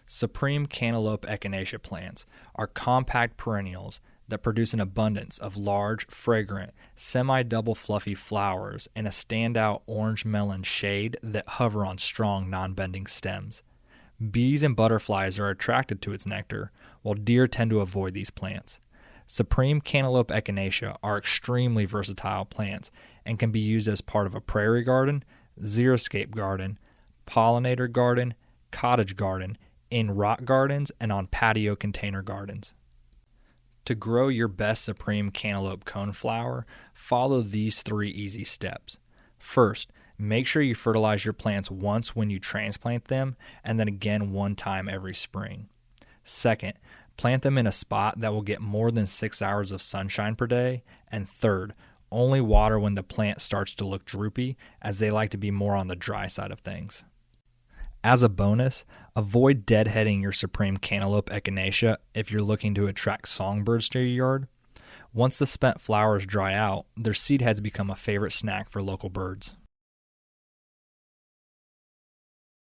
Supreme Cantaloupe Echinacea plants are compact perennials that produce an abundance of large, fragrant, semi-double fluffy flowers in a standout orange melon shade that hover on strong, non-bending stems. Bees and butterflies are attracted to its nectar, while deer tend to avoid these plants. Supreme Cantaloupe Echinacea are extremely versatile plants and can be used as part of a prairie garden, xeriscape garden, pollinator garden, cottage garden, in rock gardens, and on patio container gardens. To grow your best Supreme Cantaloupe Coneflower, follow these 3 easy steps. First, make sure you fertilize your plants once when you transplant them, and then again one time every spring. Second, plant them in a spot that will get more than 6 hours of sunshine per day. And third, only water when the plant starts to look droopy, as they like to be more on the dry side of things. As a bonus, avoid deadheading your Supreme Cantaloupe Echinacea if you're looking to attract songbirds to your yard. Once the spent flowers dry out, their seed heads become a favorite snack for local birds.